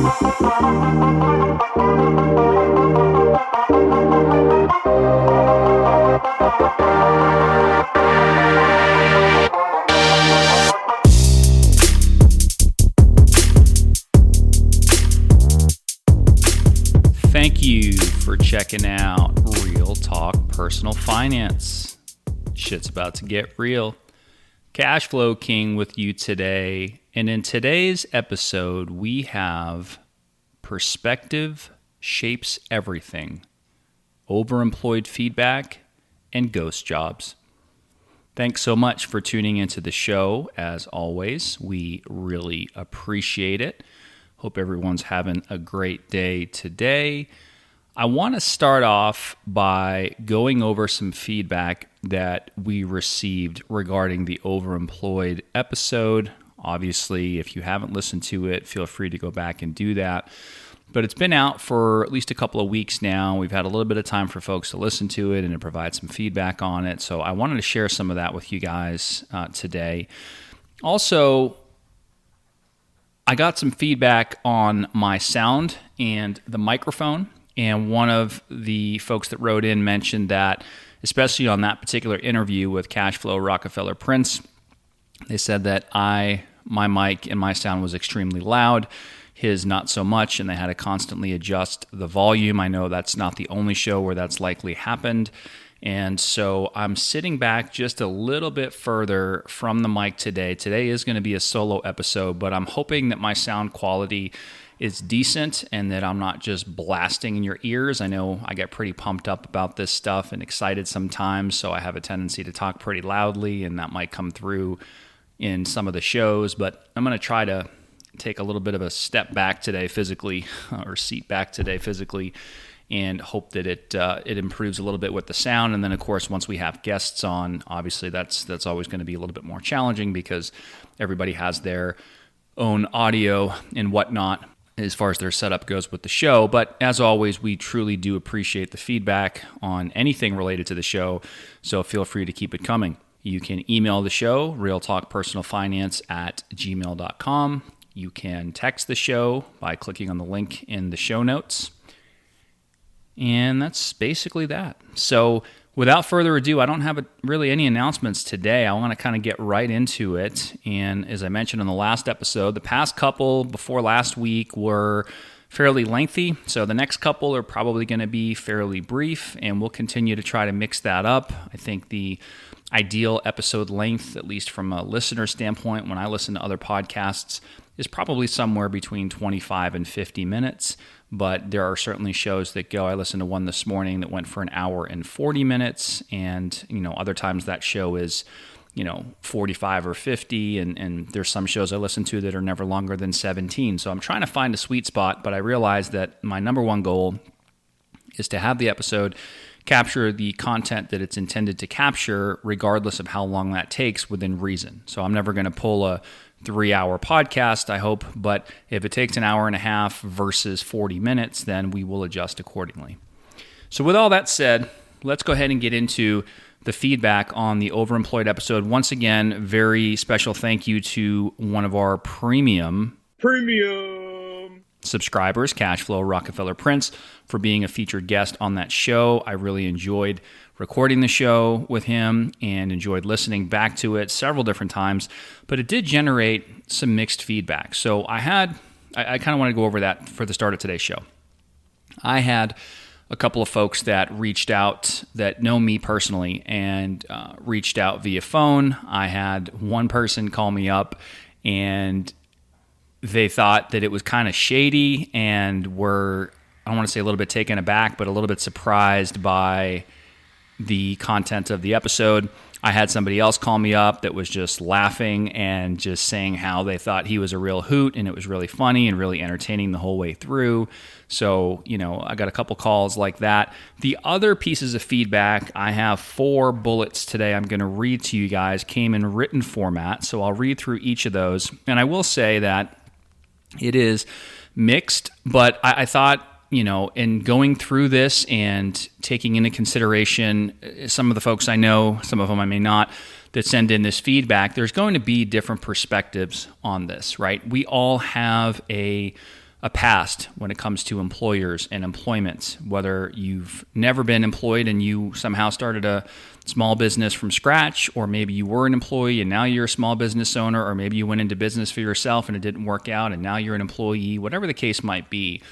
Thank you for checking out Real Talk Personal Finance. Shit's about to get real. Cashflow King with you today. And in today's episode, we have Perspective Shapes Everything, Overemployed Feedback, and Ghost Jobs. Thanks so much for tuning into the show. As always, we really appreciate it. Hope everyone's having a great day today. I want to start off by going over some feedback that we received regarding the Overemployed episode. Obviously, if you haven't listened to it, feel free to go back and do that. But it's been out for at least a couple of weeks now. We've had a little bit of time for folks to listen to it and to provide some feedback on it. So I wanted to share some of that with you guys today. Also, I got some feedback on my sound and the microphone, and one of the folks that wrote in mentioned that, especially on that particular interview with Cashflow Rockefeller Prince, they said that my mic and my sound was extremely loud, his not so much, and they had to constantly adjust the volume. I know that's not the only show where that's likely happened. And so I'm sitting back just a little bit further from the mic today. Today is going to be a solo episode, but I'm hoping that my sound quality is decent and that I'm not just blasting in your ears. I know I get pretty pumped up about this stuff and excited sometimes, so I have a tendency to talk pretty loudly, and that might come through in some of the shows. But I'm going to try to take a little bit of a step back today physically, or seat back today physically, and hope that it improves a little bit with the sound. And then, of course, once we have guests on, obviously that's always going to be a little bit more challenging because everybody has their own audio and whatnot as far as their setup goes with the show. But as always, we truly do appreciate the feedback on anything related to the show, so feel free to keep it coming. You can email the show, realtalkpersonalfinance@gmail.com. You can text the show by clicking on the link in the show notes. And that's basically that. So without further ado, I don't have really any announcements today. I want to kind of get right into it. And as I mentioned in the last episode, the past couple before last week were fairly lengthy. So the next couple are probably going to be fairly brief, and we'll continue to try to mix that up. I think the ideal episode length, at least from a listener standpoint, when I listen to other podcasts, is probably somewhere between 25 and 50 minutes. But there are certainly shows that go. I listened to one this morning that went for an hour and 40 minutes, and other times that show is 45 or 50, and there's some shows I listen to that are never longer than 17. So I'm trying to find a sweet spot, but I realize that my number one goal is to have the episode capture the content that it's intended to capture, regardless of how long that takes, within reason. So I'm never going to pull a 3-hour podcast, I hope, but if it takes an hour and a half versus 40 minutes, then we will adjust accordingly. So with all that said, let's go ahead and get into the feedback on the Overemployed episode. Once again, very special thank you to one of our premium subscribers, Cashflow Rockefeller Prince, for being a featured guest on that show. I really enjoyed recording the show with him and enjoyed listening back to it several different times, but it did generate some mixed feedback. So I kind of want to go over that for the start of today's show. I had a couple of folks that reached out that know me personally and reached out via phone. I had one person call me up, and they thought that it was kind of shady and were, I don't want to say a little bit taken aback, but a little bit surprised by the content of the episode. I had somebody else call me up that was just laughing and just saying how they thought he was a real hoot and it was really funny and really entertaining the whole way through. So, I got a couple calls like that. The other pieces of feedback, I have 4 bullets today I'm going to read to you guys, came in written format. So I'll read through each of those. And I will say that it is mixed, but I thought, in going through this and taking into consideration some of the folks I know, some of them I may not, that send in this feedback, there's going to be different perspectives on this, right? We all have a a past when it comes to employers and employment, whether you've never been employed and you somehow started a small business from scratch, or maybe you were an employee and now you're a small business owner, or maybe you went into business for yourself and it didn't work out and now you're an employee, whatever the case might be.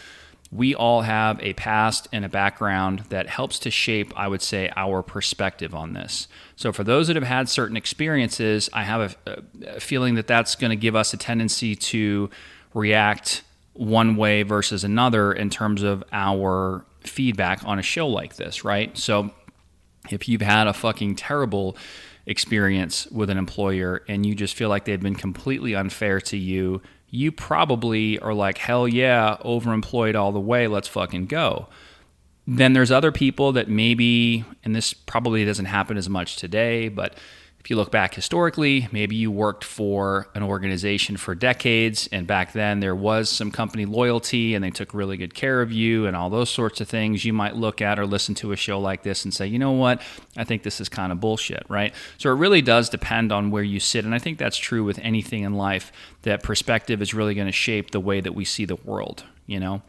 We all have a past and a background that helps to shape, I would say, our perspective on this. So for those that have had certain experiences, I have a feeling that that's going to give us a tendency to react one way versus another in terms of our feedback on a show like this, right? So if you've had a fucking terrible experience with an employer and you just feel like they've been completely unfair to you, you probably are like, hell yeah, overemployed all the way, let's fucking go. Then there's other people that maybe, and this probably doesn't happen as much today, but if you look back historically, maybe you worked for an organization for decades, and back then there was some company loyalty and they took really good care of you and all those sorts of things. You might look at or listen to a show like this and say, you know what, I think this is kind of bullshit, right? So it really does depend on where you sit, and I think that's true with anything in life, that perspective is really going to shape the way that we see the world, you know?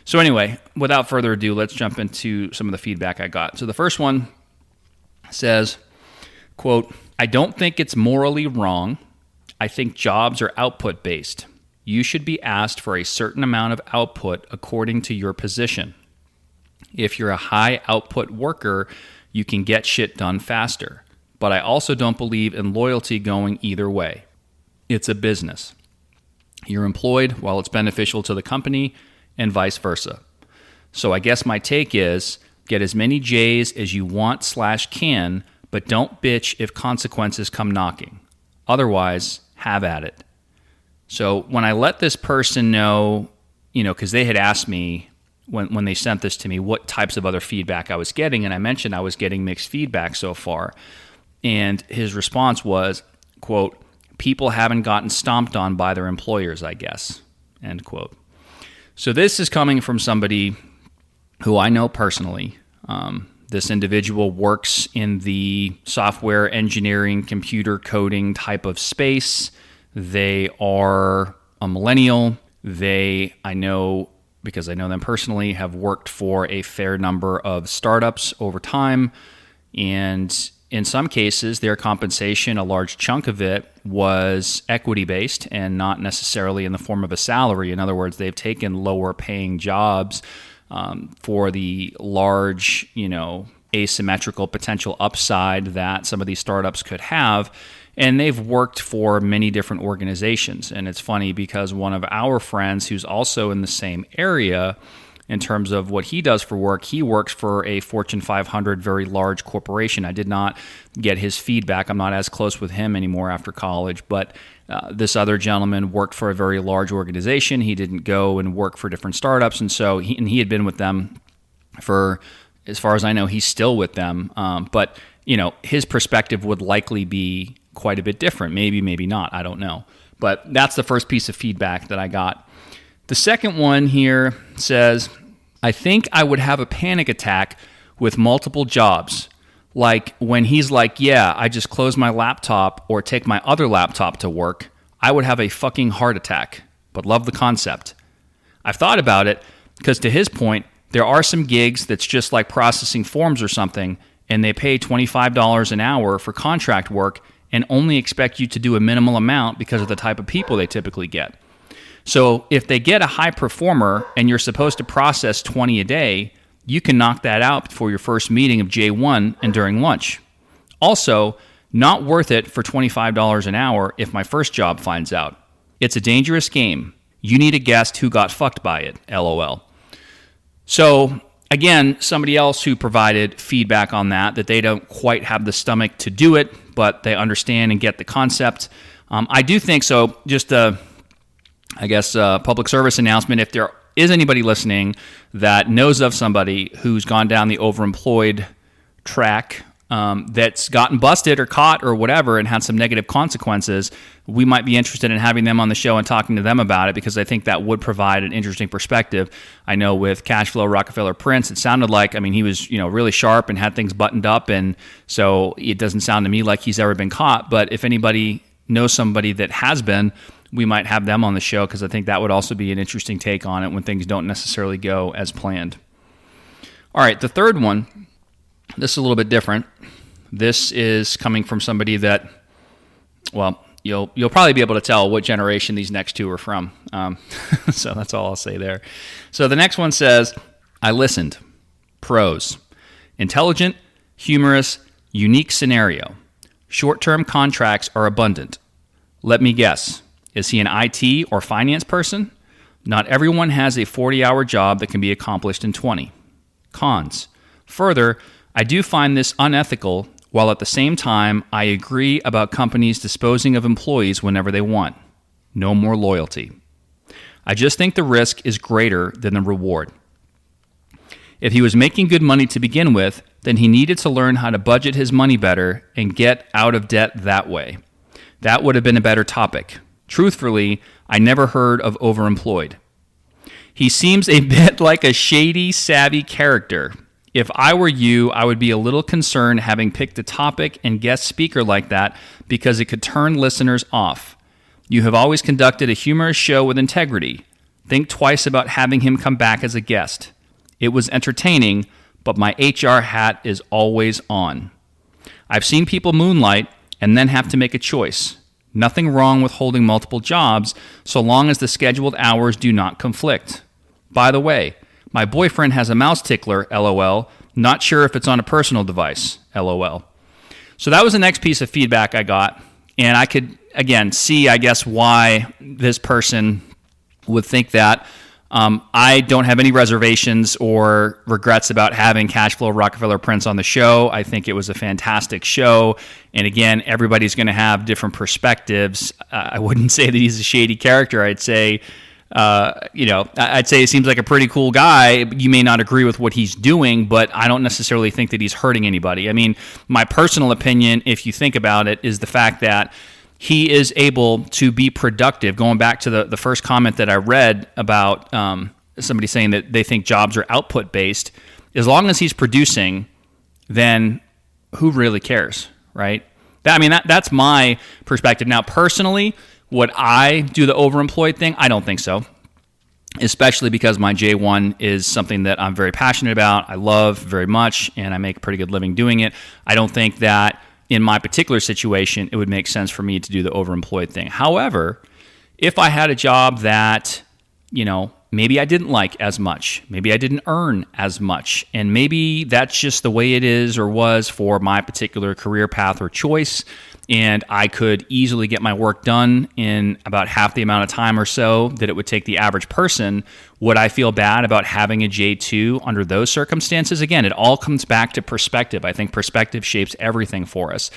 So anyway, without further ado, let's jump into some of the feedback I got. So the first one says, quote, I don't think it's morally wrong. I think jobs are output based. You should be asked for a certain amount of output according to your position. If you're a high output worker, you can get shit done faster. But I also don't believe in loyalty going either way. It's a business. You're employed while it's beneficial to the company, and vice versa. So I guess my take is, get as many J's as you want/can, but don't bitch if consequences come knocking. Otherwise, have at it. So when I let this person know, you know, because they had asked me when they sent this to me what types of other feedback I was getting, and I mentioned I was getting mixed feedback so far, and his response was, quote, people haven't gotten stomped on by their employers, I guess, end quote. So this is coming from somebody who I know personally. This individual works in the software engineering, computer coding type of space. They are a millennial. They, I know, because I know them personally, have worked for a fair number of startups over time. And in some cases, their compensation, a large chunk of it, was equity-based and not necessarily in the form of a salary. In other words, they've taken lower-paying jobs for the large, you know, asymmetrical potential upside that some of these startups could have. And they've worked for many different organizations. And it's funny because one of our friends who's also in the same area in terms of what he does for work, he works for a Fortune 500 very large corporation. I did not get his feedback. I'm not as close with him anymore after college, but this other gentleman worked for a very large organization. He didn't go and work for different startups, and so he had been with them for, as far as I know, he's still with them. But you know, his perspective would likely be quite a bit different. Maybe, maybe not. I don't know. But that's the first piece of feedback that I got. The second one here says, I think I would have a panic attack with multiple jobs. Like when he's like, yeah, I just close my laptop or take my other laptop to work, I would have a fucking heart attack, but love the concept. I've thought about it because to his point, there are some gigs that's just like processing forms or something, and they pay $25 an hour for contract work and only expect you to do a minimal amount because of the type of people they typically get. So if they get a high performer and you're supposed to process 20 a day, you can knock that out before your first meeting of J1 and during lunch. Also, not worth it for $25 an hour if my first job finds out. It's a dangerous game. You need a guest who got fucked by it, LOL. So again, somebody else who provided feedback on that they don't quite have the stomach to do it, but they understand and get the concept. I do think so. Just a public service announcement. If there is anybody listening that knows of somebody who's gone down the overemployed track, that's gotten busted or caught or whatever and had some negative consequences, we might be interested in having them on the show and talking to them about it, because I think that would provide an interesting perspective. I know with Cashflow Rockefeller Prince, it sounded like, I mean, he was, really sharp and had things buttoned up, and so it doesn't sound to me like he's ever been caught. But if anybody knows somebody that has been, we might have them on the show because I think that would also be an interesting take on it when things don't necessarily go as planned. All right, the third one, this is a little bit different. This is coming from somebody that, well, you'll probably be able to tell what generation these next two are from. So that's all I'll say there. So the next one says, I listened. Pros. Intelligent, humorous, unique scenario. Short-term contracts are abundant. Let me guess. Is he an IT or finance person? Not everyone has a 40-hour job that can be accomplished in 20. Cons. Further, I do find this unethical, while at the same time, I agree about companies disposing of employees whenever they want. No more loyalty. I just think the risk is greater than the reward. If he was making good money to begin with, then he needed to learn how to budget his money better and get out of debt that way. That would have been a better topic. Truthfully, I never heard of Overemployed. He seems a bit like a shady, savvy character. If I were you, I would be a little concerned having picked a topic and guest speaker like that because it could turn listeners off. You have always conducted a humorous show with integrity. Think twice about having him come back as a guest. It was entertaining, but my HR hat is always on. I've seen people moonlight and then have to make a choice. Nothing wrong with holding multiple jobs so long as the scheduled hours do not conflict. By the way, my boyfriend has a mouse tickler, LOL. Not sure if it's on a personal device, LOL. So that was the next piece of feedback I got. And I could, again, see, I guess, why this person would think that. I don't have any reservations or regrets about having Cashflow Rockefeller Prince on the show. I think it was a fantastic show. And again, everybody's going to have different perspectives. I wouldn't say that he's a shady character. I'd say, I'd say he seems like a pretty cool guy. You may not agree with what he's doing, but I don't necessarily think that he's hurting anybody. I mean, my personal opinion, if you think about it, is the fact that he is able to be productive. Going back to the first comment that I read about somebody saying that they think jobs are output-based, as long as he's producing, then who really cares, right? That's my perspective. Now, personally, would I do the overemployed thing? I don't think so, especially because my J1 is something that I'm very passionate about, I love very much, and I make a pretty good living doing it. I don't think that in my particular situation, it would make sense for me to do the overemployed thing. However, if I had a job that, maybe I didn't like as much, maybe I didn't earn as much, and maybe that's just the way it is or was for my particular career path or choice, and I could easily get my work done in about half the amount of time or so that it would take the average person, would I feel bad about having a J2 under those circumstances? Again, it all comes back to perspective. I think perspective shapes everything for us.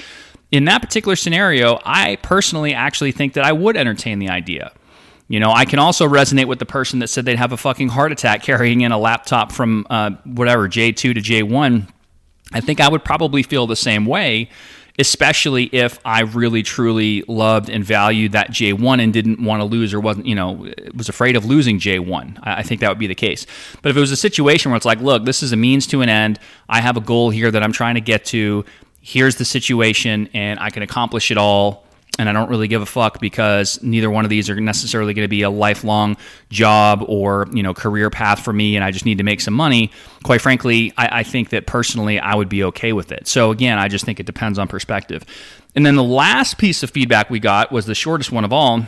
In that particular scenario, I personally actually think that I would entertain the idea. I can also resonate with the person that said they'd have a fucking heart attack carrying in a laptop from J2 to J1. I think I would probably feel the same way, especially if I really, truly loved and valued that J1 and didn't want to lose or was afraid of losing J1. I think that would be the case. But if it was a situation where it's like, look, this is a means to an end. I have a goal here that I'm trying to get to. Here's the situation, and I can accomplish it all. And I don't really give a fuck because neither one of these are necessarily going to be a lifelong job or career path for me, and I just need to make some money. Quite frankly, I think that personally I would be okay with it. So again, I just think it depends on perspective. And then the last piece of feedback we got was the shortest one of all,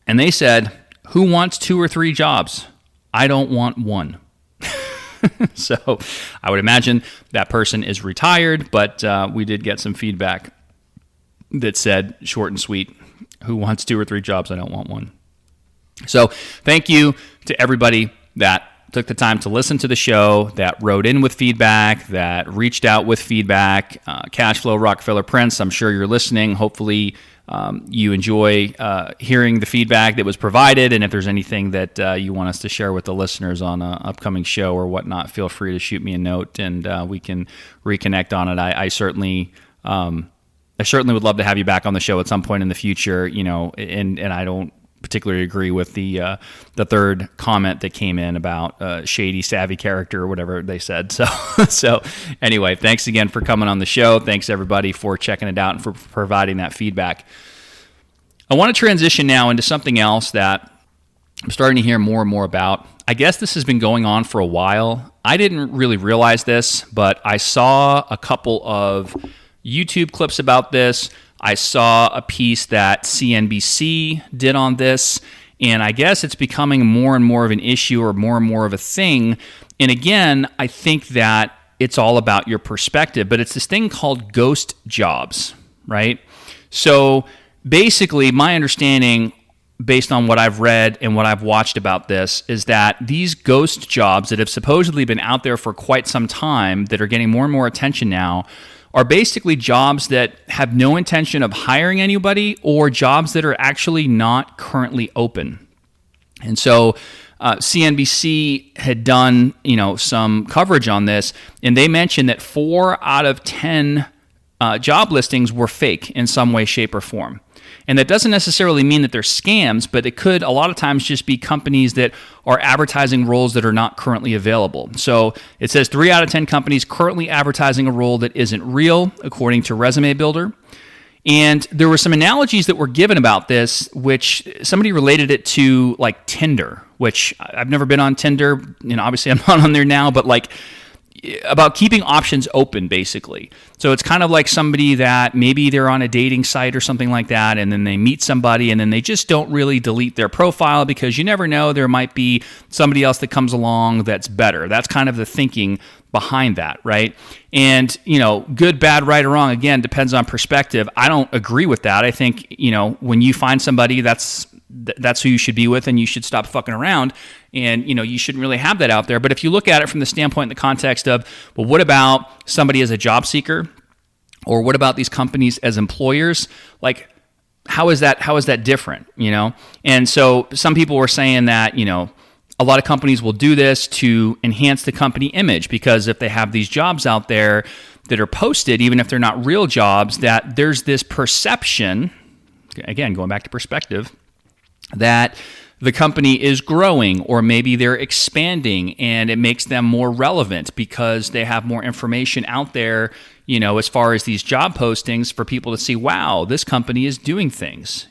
and they said, "Who wants 2 or 3 jobs? I don't want one." So I would imagine that person is retired, but we did get some feedback that said, short and sweet, who wants 2 or 3 jobs? I don't want one. So thank you to everybody that took the time to listen to the show, that wrote in with feedback, that reached out with feedback. Cashflow Rockefeller Prince, I'm sure you're listening. Hopefully you enjoy hearing the feedback that was provided. And if there's anything that you want us to share with the listeners on an upcoming show or whatnot, feel free to shoot me a note and we can reconnect on it. I certainly would love to have you back on the show at some point in the future, and I don't particularly agree with the third comment that came in about shady, savvy character or whatever they said. So anyway, thanks again for coming on the show. Thanks everybody for checking it out and for providing that feedback. I want to transition now into something else that I'm starting to hear more and more about. I guess this has been going on for a while. I didn't really realize this, but I saw a couple of YouTube clips about this. I saw a piece that CNBC did on this, and I guess it's becoming more and more of an issue or more and more of a thing. And again, I think that it's all about your perspective, but it's this thing called ghost jobs, right? So basically, my understanding, based on what I've read and what I've watched about this, is that these ghost jobs that have supposedly been out there for quite some time, that are getting more and more attention now, are basically jobs that have no intention of hiring anybody, or jobs that are actually not currently open. And so CNBC had done, some coverage on this, and they mentioned that 4 out of 10 job listings were fake in some way, shape, or form. And that doesn't necessarily mean that they're scams, but it could a lot of times just be companies that are advertising roles that are not currently available. So it says 3 out of 10 companies currently advertising a role that isn't real, according to Resume Builder. And there were some analogies that were given about this, which somebody related it to like Tinder, which I've never been on Tinder. Obviously I'm not on there now, but about keeping options open, basically. So it's kind of like somebody that maybe they're on a dating site or something like that, and then they meet somebody, and then they just don't really delete their profile, because you never know, there might be somebody else that comes along that's better. That's kind of the thinking behind that, right? And, good, bad, right, or wrong, again, depends on perspective. I don't agree with that. I think, when you find somebody, that's who you should be with, and you should stop fucking around, and you shouldn't really have that out there. But if you look at it from the standpoint, in the context of, well, what about somebody as a job seeker, or what about these companies as employers? Like, how is that different? And so some people were saying that a lot of companies will do this to enhance the company image, because if they have these jobs out there that are posted, even if they're not real jobs, that there's this perception, again, going back to perspective, that the company is growing, or maybe they're expanding, and it makes them more relevant because they have more information out there, as far as these job postings for people to see, wow, this company is doing things,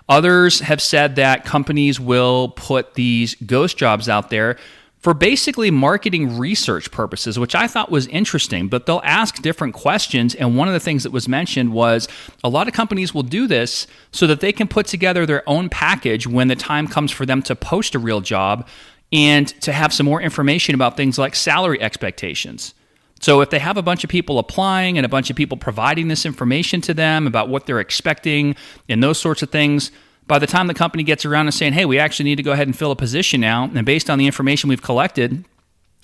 Others have said that companies will put these ghost jobs out there for basically marketing research purposes, which I thought was interesting, but they'll ask different questions. And one of the things that was mentioned was a lot of companies will do this so that they can put together their own package when the time comes for them to post a real job, and to have some more information about things like salary expectations. So if they have a bunch of people applying and a bunch of people providing this information to them about what they're expecting and those sorts of things, by the time the company gets around and saying, hey, we actually need to go ahead and fill a position now, and based on the information we've collected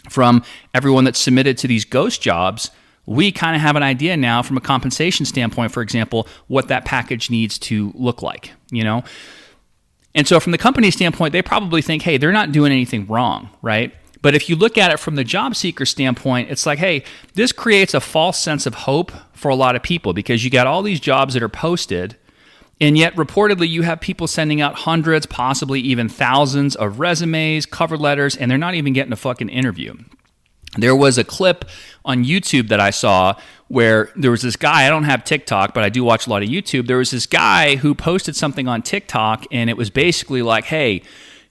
from everyone that's submitted to these ghost jobs, we kind of have an idea now from a compensation standpoint, for example, what that package needs to look like, And so from the company standpoint, they probably think, hey, they're not doing anything wrong, right? But if you look at it from the job seeker standpoint, it's like, hey, this creates a false sense of hope for a lot of people, because you got all these jobs that are posted, and yet reportedly you have people sending out hundreds, possibly even thousands of resumes, cover letters, and they're not even getting a fucking interview. There was a clip on YouTube that I saw where there was this guy, I don't have TikTok, but I do watch a lot of YouTube. There was this guy who posted something on TikTok, and it was basically like, hey,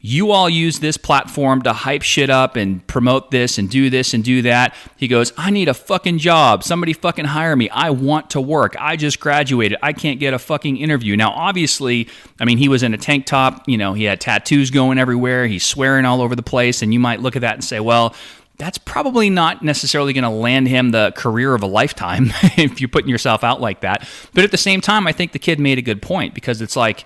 you all use this platform to hype shit up and promote this and do that. He goes, I need a fucking job. Somebody fucking hire me. I want to work. I just graduated. I can't get a fucking interview. Now, obviously, he was in a tank top. He had tattoos going everywhere. He's swearing all over the place. And you might look at that and say, well, that's probably not necessarily going to land him the career of a lifetime if you're putting yourself out like that. But at the same time, I think the kid made a good point, because it's like,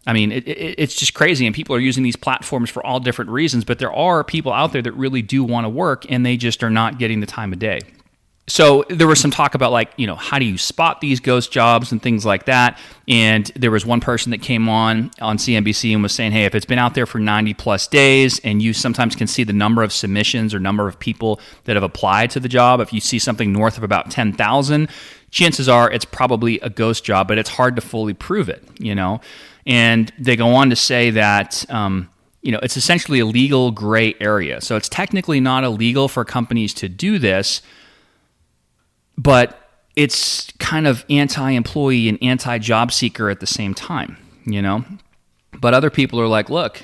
it's just crazy, and people are using these platforms for all different reasons, but there are people out there that really do want to work, and they just are not getting the time of day. So there was some talk about how do you spot these ghost jobs and things like that. And there was one person that came on CNBC and was saying, hey, if it's been out there for 90 plus days, and you sometimes can see the number of submissions or number of people that have applied to the job, if you see something north of about 10,000, chances are it's probably a ghost job, but it's hard to fully prove it, And they go on to say that, it's essentially a legal gray area. So it's technically not illegal for companies to do this, but it's kind of anti-employee and anti-job seeker at the same time, But other people are like, look,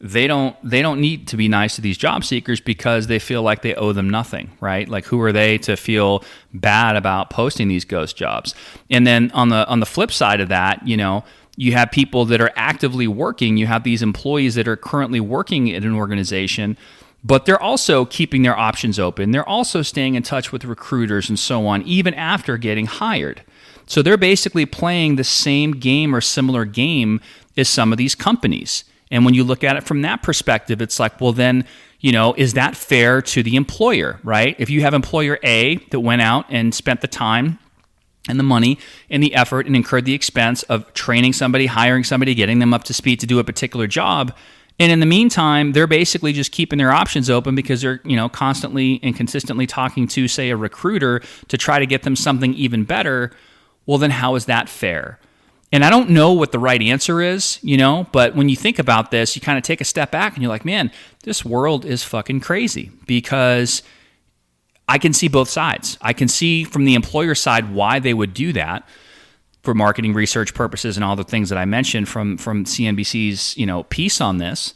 they don't need to be nice to these job seekers because they feel like they owe them nothing, right? Like, who are they to feel bad about posting these ghost jobs? And then on the flip side of that, you have people that are actively working. You have these employees that are currently working at an organization, but they're also keeping their options open. They're also staying in touch with recruiters and so on, even after getting hired. So they're basically playing the same game or similar game as some of these companies. And when you look at it from that perspective, it's like, well, then, is that fair to the employer, right? If you have employer A that went out and spent the time and the money and the effort and incurred the expense of training somebody, hiring somebody, getting them up to speed to do a particular job, and in the meantime, they're basically just keeping their options open because they're, constantly and consistently talking to, say, a recruiter to try to get them something even better, well, then how is that fair? And I don't know what the right answer is, but when you think about this, you kind of take a step back and you're like, man, this world is fucking crazy, because I can see both sides. I can see from the employer side why they would do that for marketing research purposes and all the things that I mentioned from CNBC's, piece on this.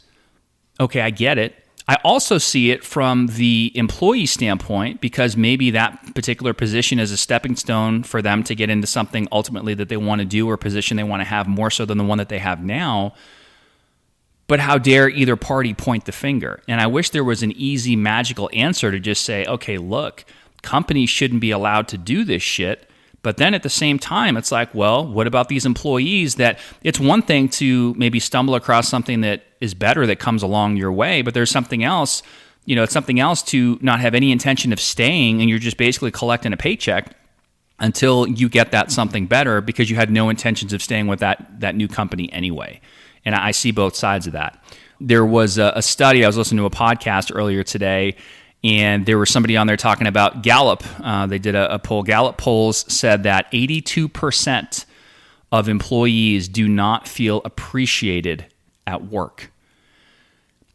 Okay, I get it. I also see it from the employee standpoint, because maybe that particular position is a stepping stone for them to get into something ultimately that they want to do, or a position they want to have more so than the one that they have now. But how dare either party point the finger? And I wish there was an easy, magical answer to just say, okay, look, companies shouldn't be allowed to do this shit. But then at the same time, it's like, well, what about these employees that it's one thing to maybe stumble across something that is better that comes along your way, but there's something else, it's something else to not have any intention of staying, and you're just basically collecting a paycheck until you get that something better because you had no intentions of staying with that new company anyway. And I see both sides of that. There was a study, I was listening to a podcast earlier today, and there was somebody on there talking about Gallup. They did a poll. Gallup polls said that 82% of employees do not feel appreciated at work.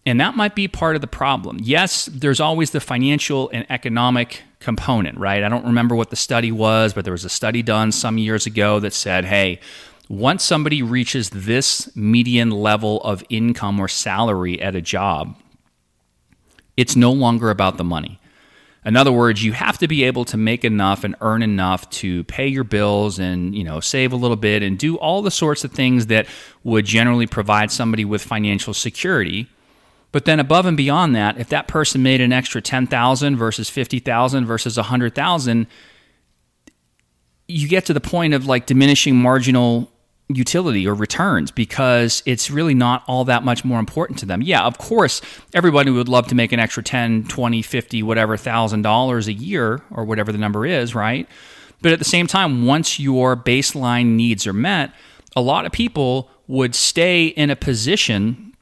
And that might be part of the problem. Yes, there's always the financial and economic component, right? I don't remember what the study was, but there was a study done some years ago that said, hey, once somebody reaches this median level of income or salary at a job, it's no longer about the money. In other words, you have to be able to make enough and earn enough to pay your bills and, save a little bit and do all the sorts of things that would generally provide somebody with financial security. But then above and beyond that, if that person made an extra $10,000 versus $50,000 versus $100,000, you get to the point of like diminishing marginal utility or returns, because it's really not all that much more important to them. Yeah, of course, everybody would love to make an extra 10, 20, 50, whatever $1,000 a year or whatever the number is, right? But at the same time, once your baseline needs are met, a lot of people would stay in a position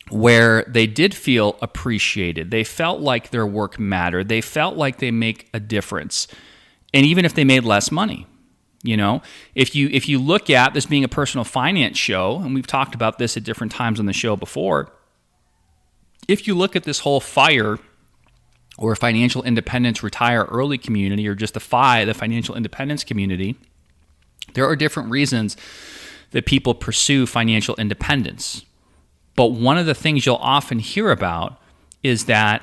where they did feel appreciated. They felt like their work mattered. They felt like they make a difference. And even if they made less money. If you look at this being a personal finance show, and we've talked about this at different times on the show before, if you look at this whole FIRE or financial independence retire early community, or just the FI, the financial independence community, there are different reasons that people pursue financial independence. But one of the things you'll often hear about is that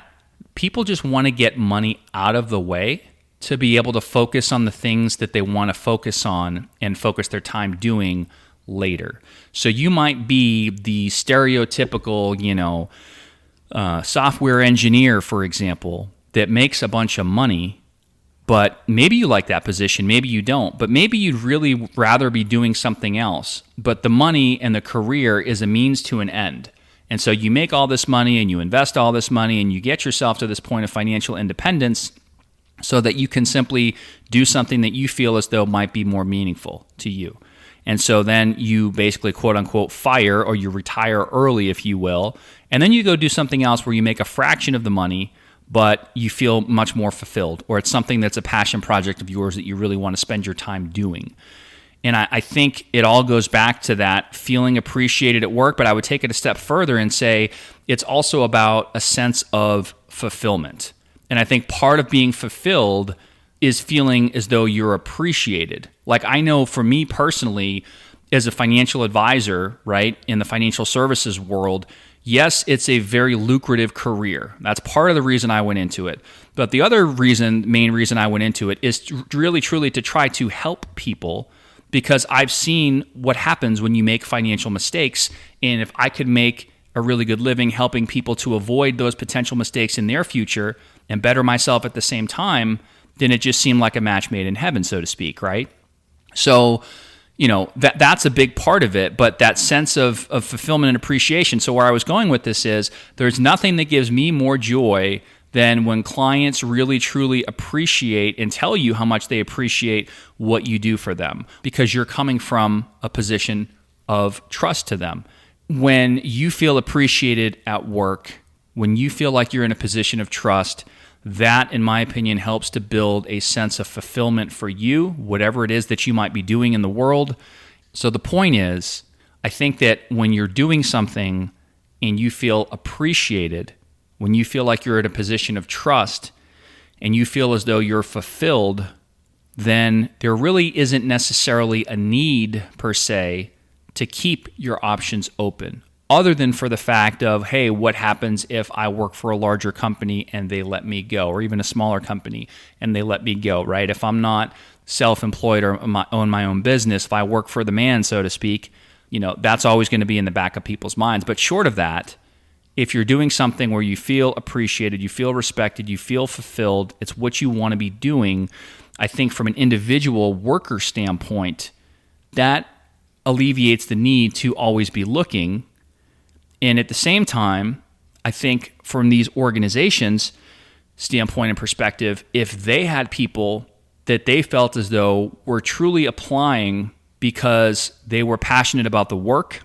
people just want to get money out of the way to be able to focus on the things that they want to focus on and focus their time doing later. So you might be the stereotypical, software engineer, for example, that makes a bunch of money, but maybe you like that position, maybe you don't, but maybe you'd really rather be doing something else. But the money and the career is a means to an end. And so you make all this money and you invest all this money and you get yourself to this point of financial independence so that you can simply do something that you feel as though might be more meaningful to you. And so then you basically, quote unquote, fire, or you retire early, if you will, and then you go do something else where you make a fraction of the money, but you feel much more fulfilled, or it's something that's a passion project of yours that you really want to spend your time doing. And I think it all goes back to that feeling appreciated at work, but I would take it a step further and say it's also about a sense of fulfillment. And I think part of being fulfilled is feeling as though you're appreciated. Like I know for me personally, as a financial advisor, right, in the financial services world, yes, it's a very lucrative career. That's part of the reason I went into it. But the other main reason I went into it is really, truly to try to help people, because I've seen what happens when you make financial mistakes. And if I could make a really good living helping people to avoid those potential mistakes in their future and better myself at the same time, then it just seemed like a match made in heaven, so to speak, right? So, that's a big part of it, but that sense of fulfillment and appreciation. So where I was going with this is there's nothing that gives me more joy than when clients really, truly appreciate and tell you how much they appreciate what you do for them, because you're coming from a position of trust to them. When you feel appreciated at work, when you feel like you're in a position of trust, that, in my opinion, helps to build a sense of fulfillment for you, whatever it is that you might be doing in the world. So the point is, I think that when you're doing something and you feel appreciated, when you feel like you're in a position of trust and you feel as though you're fulfilled, then there really isn't necessarily a need per se to keep your options open, other than for the fact of, hey, what happens if I work for a larger company and they let me go, or even a smaller company and they let me go, right? If I'm not self-employed or own my own business, if I work for the man, so to speak, that's always going to be in the back of people's minds. But short of that, if you're doing something where you feel appreciated, you feel respected, you feel fulfilled, it's what you want to be doing, I think from an individual worker standpoint, that alleviates the need to always be looking. And at the same time, I think from these organizations' standpoint and perspective, if they had people that they felt as though were truly applying because they were passionate about the work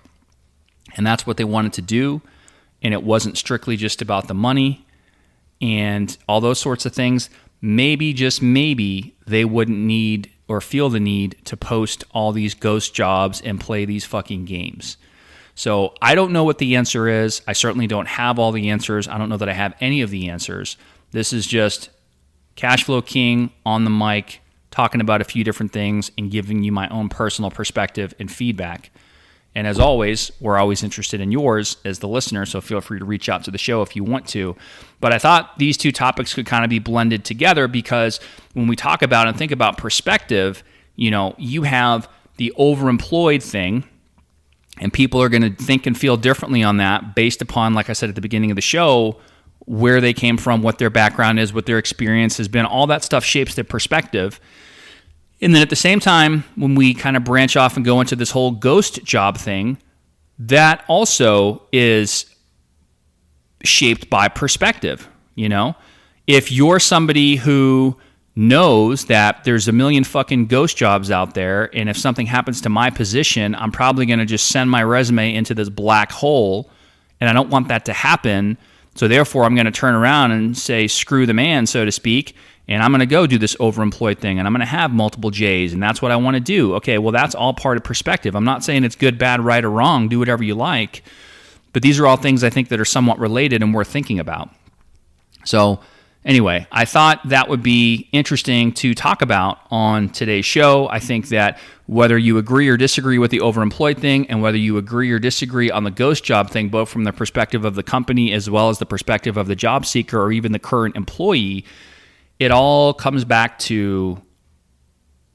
and that's what they wanted to do, and it wasn't strictly just about the money and all those sorts of things, maybe, just maybe, they wouldn't need or feel the need to post all these ghost jobs and play these fucking games. So I don't know what the answer is. I certainly don't have all the answers. I don't know that I have any of the answers. This is just Cashflow King on the mic, talking about a few different things and giving you my own personal perspective and feedback. And as always, we're always interested in yours as the listener, so feel free to reach out to the show if you want to. But I thought these two topics could kind of be blended together, because when we talk about and think about perspective, you have the overemployed thing, and people are going to think and feel differently on that based upon, like I said at the beginning of the show, where they came from, what their background is, what their experience has been. All that stuff shapes their perspective. And then at the same time, when we kind of branch off and go into this whole ghost job thing, that also is shaped by perspective. If you're somebody who knows that there's a million fucking ghost jobs out there, and if something happens to my position, I'm probably going to just send my resume into this black hole, and I don't want that to happen. So therefore, I'm going to turn around and say, screw the man, so to speak, and I'm going to go do this overemployed thing, and I'm going to have multiple J's, and that's what I want to do. Okay, well, that's all part of perspective. I'm not saying it's good, bad, right, or wrong. Do whatever you like. But these are all things I think that are somewhat related and worth thinking about. So anyway, I thought that would be interesting to talk about on today's show. I think that whether you agree or disagree with the overemployed thing, and whether you agree or disagree on the ghost job thing, both from the perspective of the company as well as the perspective of the job seeker or even the current employee, it all comes back to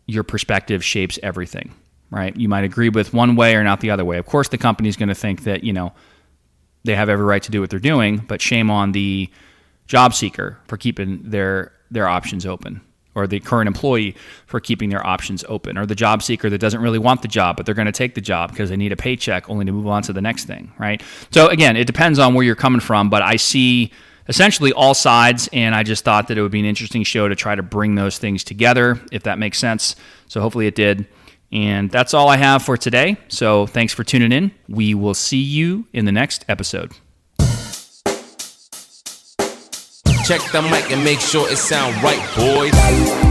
your perspective shapes everything, right? You might agree with one way or not the other way. Of course, the company's going to think that, they have every right to do what they're doing, but shame on the job seeker for keeping their options open, or the current employee for keeping their options open, or the job seeker that doesn't really want the job, but they're going to take the job because they need a paycheck only to move on to the next thing, right? So again, it depends on where you're coming from, but I see essentially all sides, and I just thought that it would be an interesting show to try to bring those things together, if that makes sense. So hopefully it did. And that's all I have for today. So thanks for tuning in. We will see you in the next episode. Check the mic and make sure it sound right, boys.